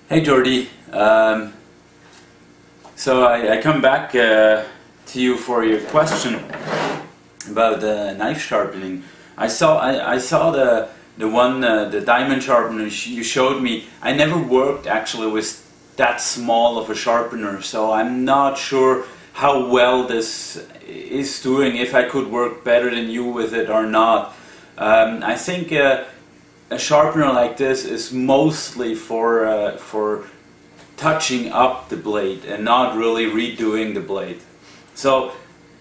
Hey Jordy, so I come back to you for your question about knife sharpening. I saw the one the diamond sharpener you showed me. I never worked actually with that small of a sharpener, so I'm not sure how well this is doing. If I could work better than you with it or not. I think. A sharpener like this is mostly for touching up the blade and not really redoing the blade. So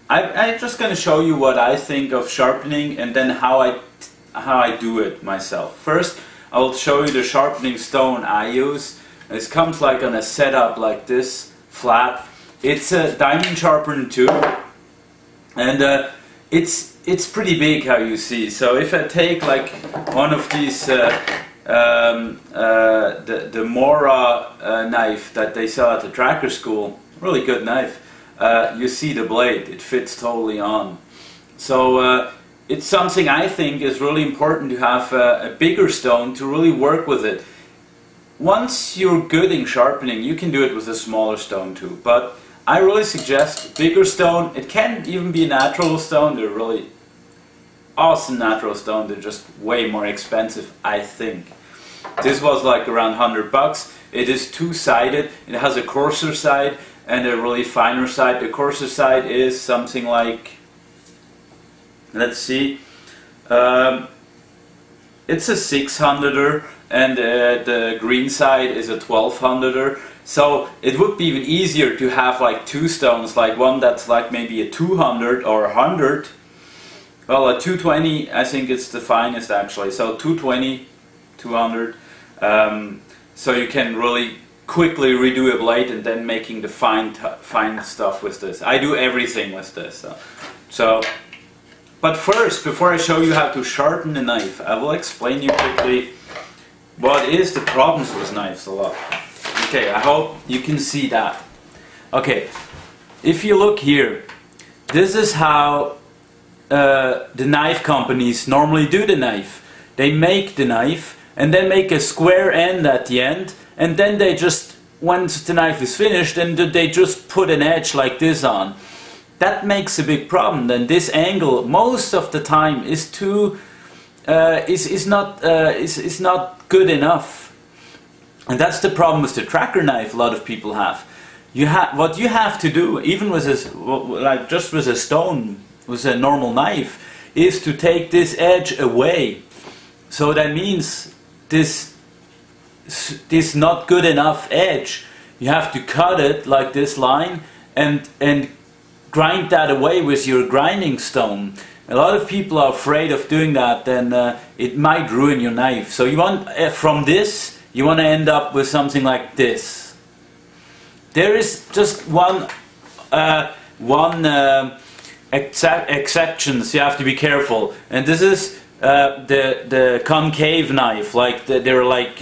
I'm just going to show you what I think of sharpening and then how I do it myself. First, I will show you the sharpening stone I use. It comes like on a setup like this, flat. It's a diamond sharpener too, and it's pretty big, how you see. So if I take like one of these the Mora knife that they sell at the tracker school, really good knife, you see the blade, it fits totally on. So it's something I think is really important to have a bigger stone to really work with it. Once you're good in sharpening, you can do it with a smaller stone too, but I really suggest bigger stone. It can even be a natural stone. They're really awesome natural stone. They're just way more expensive, I think. This was like around $100. It is two-sided. It has a coarser side and a really finer side. The coarser side is something like, let's see, it's a 600er, and the green side is a 1200er. So it would be even easier to have like two stones, like one that's like maybe a 200 or 100. Well, a 220, I think it's the finest actually. So 220, 200. So you can really quickly redo a blade and then making the fine stuff with this. I do everything with this. But first, before I show you how to sharpen the knife, I will explain you quickly what is the problems with knives a lot. Okay, I hope you can see that. Okay, if you look here, this is how the knife companies normally do the knife. They make the knife and then make a square end at the end, and then they just, once the knife is finished, then they just put an edge like this on. That makes a big problem. Then this angle most of the time is too is not good enough. And that's the problem with the tracker knife a lot of people have. What you have to do, even with this, like just with a stone, with a normal knife, is to take this edge away. So that means this not good enough edge, you have to cut it like this line and grind that away with your grinding stone. A lot of people are afraid of doing that, then it might ruin your knife. So you want, from this, you want to end up with something like this. There is just one exceptions. You have to be careful, and this is the concave knife. Like they're like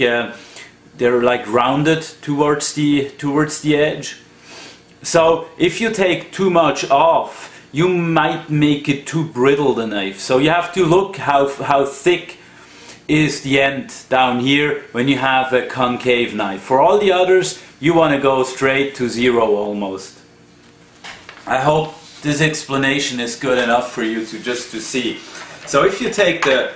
rounded towards the edge. So if you take too much off, you might make it too brittle, the knife. So you have to look how thick is the end down here when you have a concave knife. For all the others, you want to go straight to zero almost. I hope this explanation is good enough for you to see. So if you take the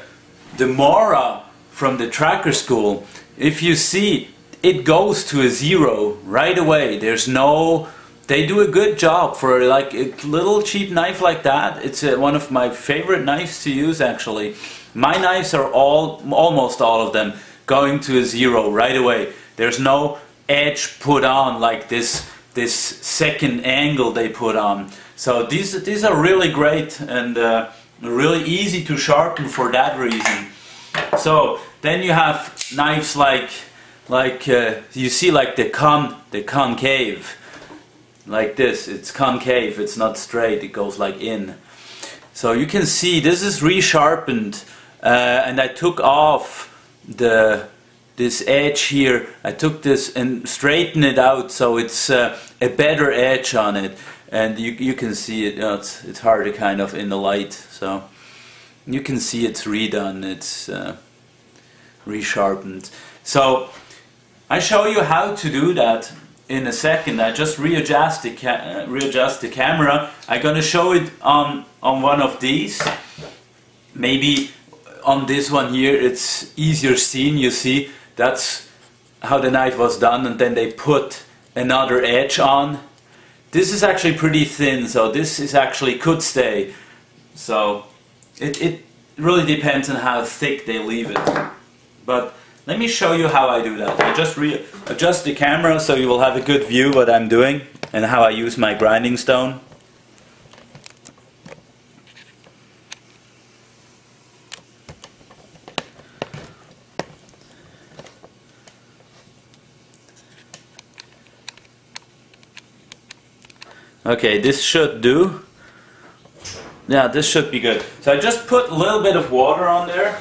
Mora from the tracker school, if you see, it goes to a zero right away. There's no... They do a good job for like a little cheap knife like that. It's one of my favorite knives to use actually. My knives are almost all of them going to a zero right away. There's no edge put on like this second angle they put on. So these are really great and really easy to sharpen for that reason. So then you have knives like you see, like the concave. Like this, it's concave, it's not straight, it goes like in. So you can see this is resharpened, and I took off this edge here. I took this and straightened it out so it's a better edge on it, and you can see it. It's hard to kind of in the light, so you can see it's redone, it's resharpened. So I show you how to do that in a second. I just readjust the camera. I'm gonna show it on one of these. Maybe on this one here it's easier seen. You see, that's how the knife was done, and then they put another edge on. This is actually pretty thin, so this is actually could stay. So it really depends on how thick they leave it. But let me show you how I do that. I just adjust the camera so you will have a good view what I'm doing and how I use my grinding stone. Okay, this should do. Yeah, this should be good. So I just put a little bit of water on there.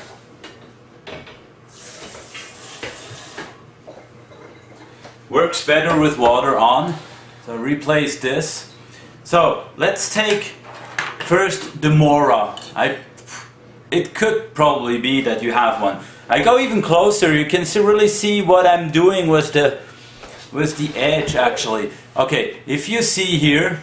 Works better with water on. So replace this. So let's take first the Mora. It could probably be that you have one. I go even closer. You can really see what I'm doing with the edge actually. Okay, if you see here,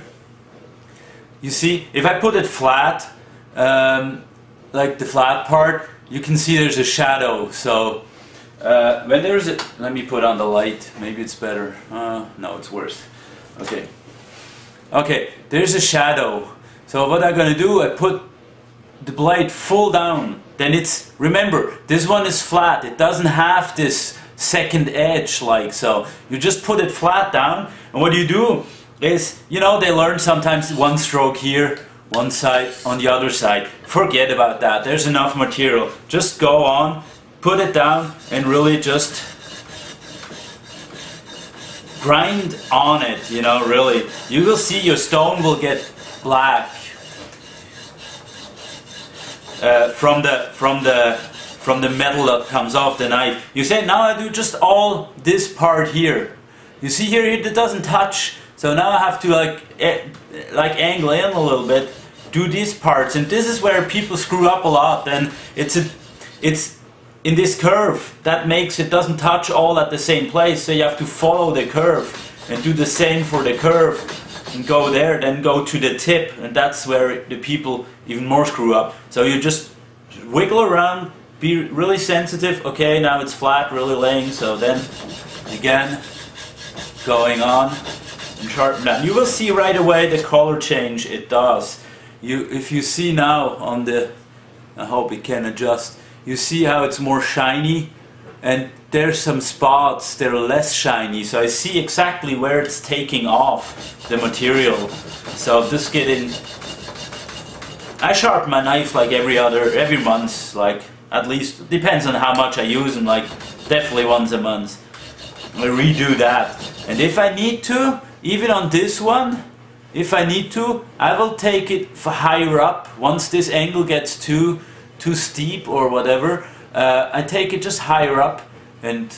you see if I put it flat, like the flat part, you can see there's a shadow. So when there's a, let me put on the light, maybe it's better. No, it's worse. Okay. Okay, there's a shadow. So what I'm gonna do, I put the blade full down. Then it's, remember, this one is flat. It doesn't have this second edge like so. You just put it flat down, and what you do is, you know, they learn sometimes one stroke here, one side, on the other side. Forget about that. There's enough material. Just go on, put it down, and really just grind on it, you know, really. You will see your stone will get black from the metal that comes off the knife. You say, now I do just all this part here. You see here, it doesn't touch. So now I have to like angle in a little bit, do these parts, and this is where people screw up a lot. Then it's in this curve that makes it doesn't touch all at the same place. So you have to follow the curve and do the same for the curve and go there, then go to the tip, and that's where the people even more screw up. So you just wiggle around, be really sensitive. Okay, now it's flat, really laying. So then again, going on and sharpen down. You will see right away the color change it does. If you see now on the, I hope it can adjust, you see how it's more shiny, and there's some spots that are less shiny. So I see exactly where it's taking off the material. So just getting, I sharpen my knife like every month, like at least, depends on how much I use them, like definitely once a month. I redo that. And if I need to, even on this one, if I need to, I will take it for higher up. Once this angle gets too steep or whatever, I take it just higher up and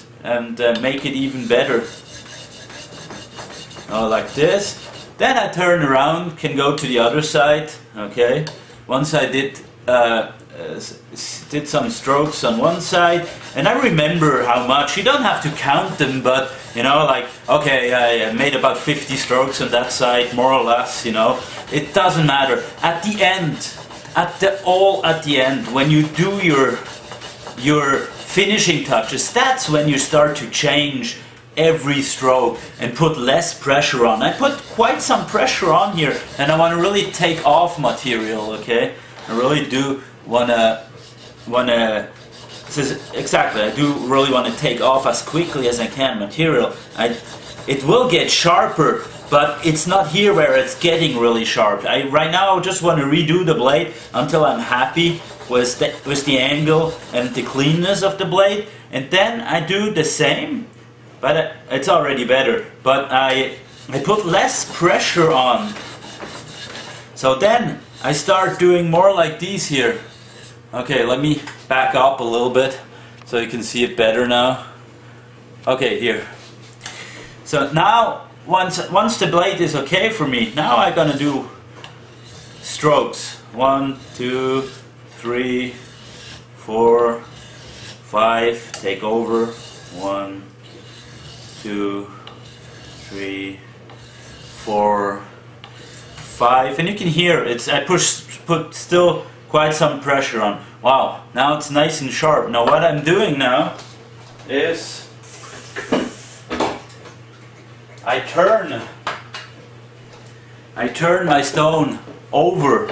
make it even better. Oh, like this. Then I turn around, can go to the other side. Okay. Once I did some strokes on one side, and I remember how much. You don't have to count them, but you know, like, okay, I made about 50 strokes on that side, more or less. You know, it doesn't matter. At the end, at the end, when you do your finishing touches, that's when you start to change every stroke and put less pressure on. I put quite some pressure on here, and I want to really take off material. Okay, I really do wanna. Exactly, I do really want to take off as quickly as I can material. It will get sharper, but it's not here where it's getting really sharp. Right now I just want to redo the blade until I'm happy with the angle and the cleanness of the blade, and then I do the same, but it's already better. But I put less pressure on. So then I start doing more like these here. Okay, let me back up a little bit so you can see it better now. Okay, here. So now, once the blade is okay for me, now I'm gonna do strokes. 1, 2, 3, 4, 5. Take over. 1, 2, 3, 4, 5, and you can hear it's. I put still quite some pressure on. Wow! Now it's nice and sharp. Now what I'm doing now is I turn my stone over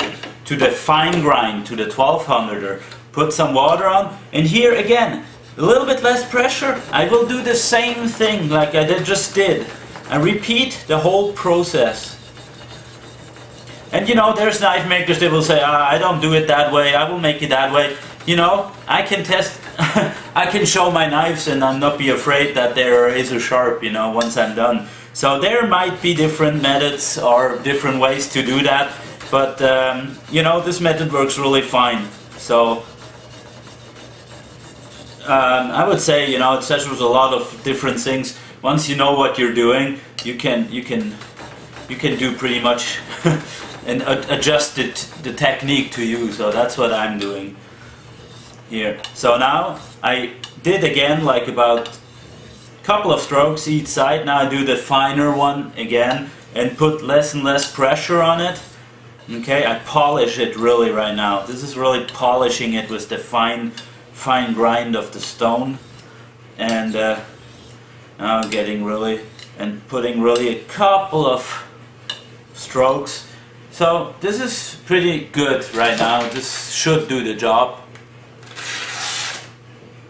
to the fine grind, to the 1200er. Put some water on, and here again, a little bit less pressure. I will do the same thing like I just did. I repeat the whole process. And you know, there's knife makers that will say, I don't do it that way, I will make it that way. You know, I can test, I can show my knives and I'll not be afraid that they're razor sharp, you know, once I'm done. So there might be different methods or different ways to do that, but you know, this method works really fine. So I would say, you know, it says with a lot of different things. Once you know what you're doing, you can do pretty much and adjust the technique to you. So that's what I'm doing here. So now I did again like about a couple of strokes each side. Now I do the finer one again and put less and less pressure on it. Okay, I polish it really right now. This is really polishing it with the fine grind of the stone, and now I'm getting really and putting really a couple of strokes. So this is pretty good right now. This should do the job.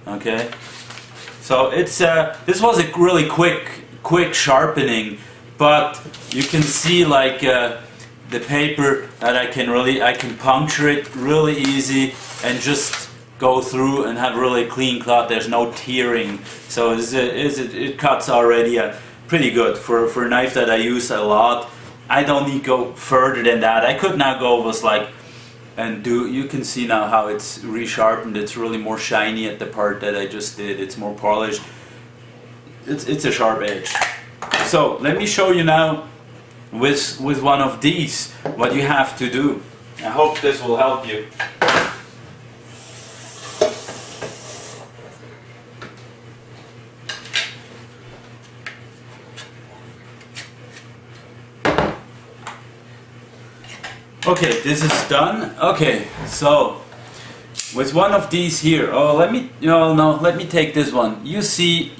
Okay, so it's this was a really quick sharpening, but you can see like the paper that I can puncture it really easy and just go through and have really clean cloth. There's no tearing, so it cuts already pretty good for a knife that I use a lot. I don't need to go further than that. I could now go with like and do. You can see now how it's resharpened. It's really more shiny at the part that I just did. It's more polished. It's a sharp edge. So let me show you now with one of these what you have to do. I hope this will help you. Okay, this is done. Okay, so with one of these here, let me take this one. You see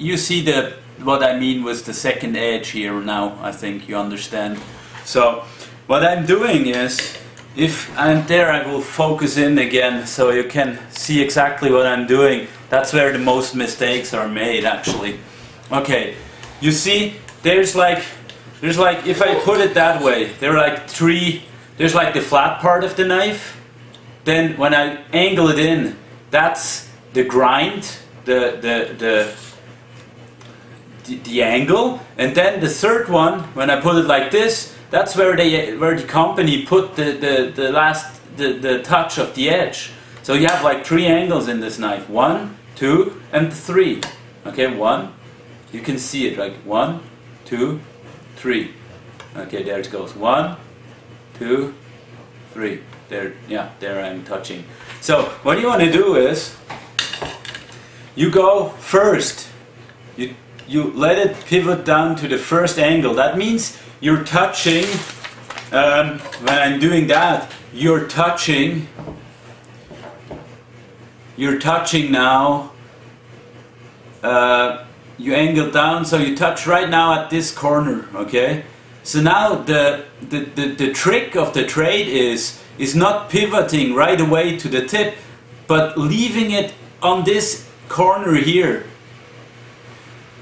what I mean with the second edge here now. I think you understand. So what I'm doing is, if I'm there, I will focus in again so you can see exactly what I'm doing. That's where the most mistakes are made, actually. Okay, you see, there's like if I put it that way, there are like three. There's like the flat part of the knife. Then when I angle it in, that's the grind, the angle. And then the third one, when I put it like this, that's where the company put the touch of the edge. So you have like three angles in this knife: 1, 2, and 3. Okay, 1. You can see it like 1, 2, 3. Okay, there it goes. 1, 2, 3. There, yeah, there I'm touching. So what you want to do is, you go first. You let it pivot down to the first angle. That means you're touching. When I'm doing that, you're touching now. You angle down, so you touch right now at this corner. Okay. So now the trick of the trade is not pivoting right away to the tip, but leaving it on this corner here.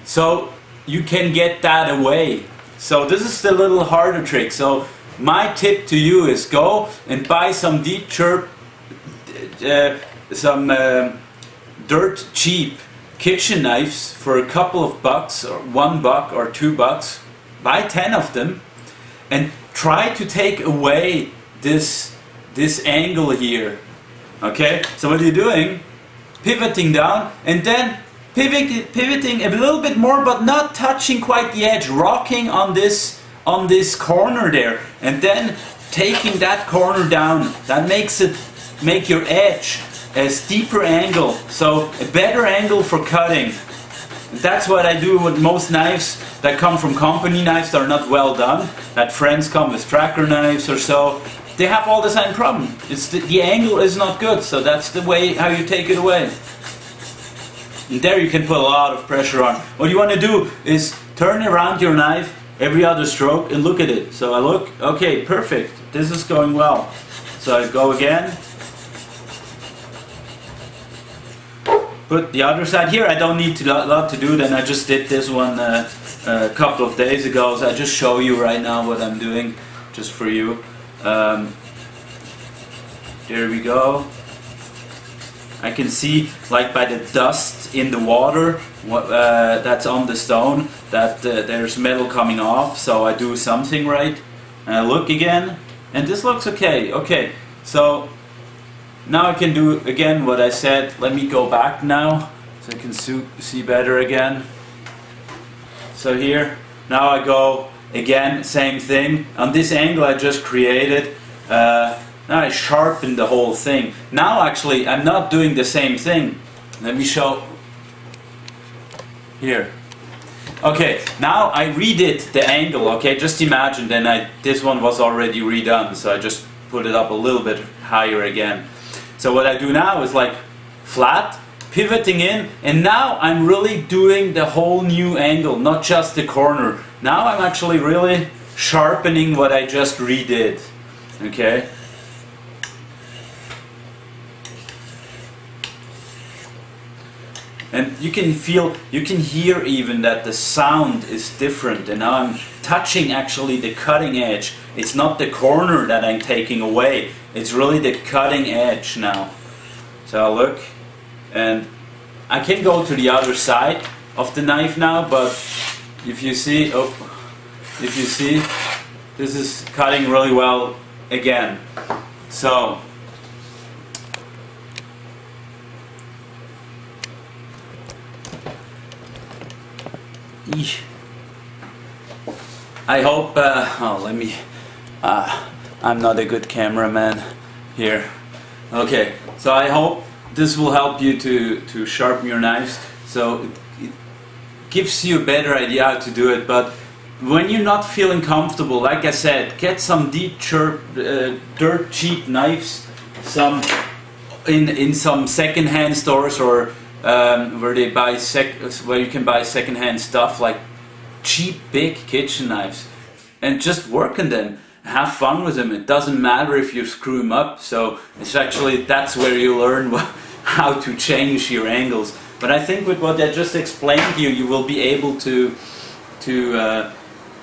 So you can get that away. So this is the little harder trick. So my tip to you is go and buy some dirt cheap kitchen knives for a couple of bucks, or $1 or $2. Buy 10 of them and try to take away this angle here. Okay, so what are you doing? Pivoting down and then pivoting a little bit more, but not touching quite the edge, rocking on this corner there, and then taking that corner down. That make your edge a steeper angle, so a better angle for cutting. That's what I do with most knives that come from company knives that are not well done, that friends come with tracker knives or so. They have all the same problem. It's the angle is not good, so that's the way how you take it away. And there you can put a lot of pressure on. What you want to do is turn around your knife every other stroke and look at it. So I look, okay, perfect, this is going well. So I go again. Put the other side here. I don't need a lot to do, then I just did this one a couple of days ago, so I just show you right now what I'm doing, just for you. There we go. I can see, like by the dust in the water that's on the stone, that there's metal coming off, so I do something right. And I look again, and this looks okay. Okay, so now I can do again what I said. Let me go back now, so I can see better again. So here, now I go again, same thing. On this angle I just created, now I sharpen the whole thing. Now actually I'm not doing the same thing. Let me show here. Okay, now I redid the angle. Okay, just imagine then this one was already redone, so I just put it up a little bit higher again. So what I do now is like flat, pivoting in, and now I'm really doing the whole new angle, not just the corner. Now I'm actually really sharpening what I just redid. Okay. And you can feel, you can hear even that the sound is different, and now I'm touching actually the cutting edge. It's not the corner that I'm taking away, it's really the cutting edge now. So I'll look, and I can go to the other side of the knife now, but if you see, this is cutting really well again. So I hope, I'm not a good cameraman here. Okay, so I hope this will help you to sharpen your knives. So it gives you a better idea how to do it, but when you're not feeling comfortable, like I said, get some dirt cheap knives, some in some second-hand stores, or where you can buy second-hand stuff, like cheap big kitchen knives, and just work on them. Have fun with them. It doesn't matter if you screw them up. So it's actually, that's where you learn how to change your angles. But I think with what I just explained to you, you will be able to do a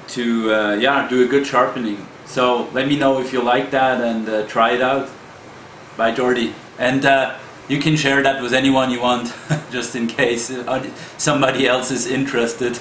good sharpening. So let me know if you like that, and try it out. Bye, Jordy. And you can share that with anyone you want, just in case somebody else is interested.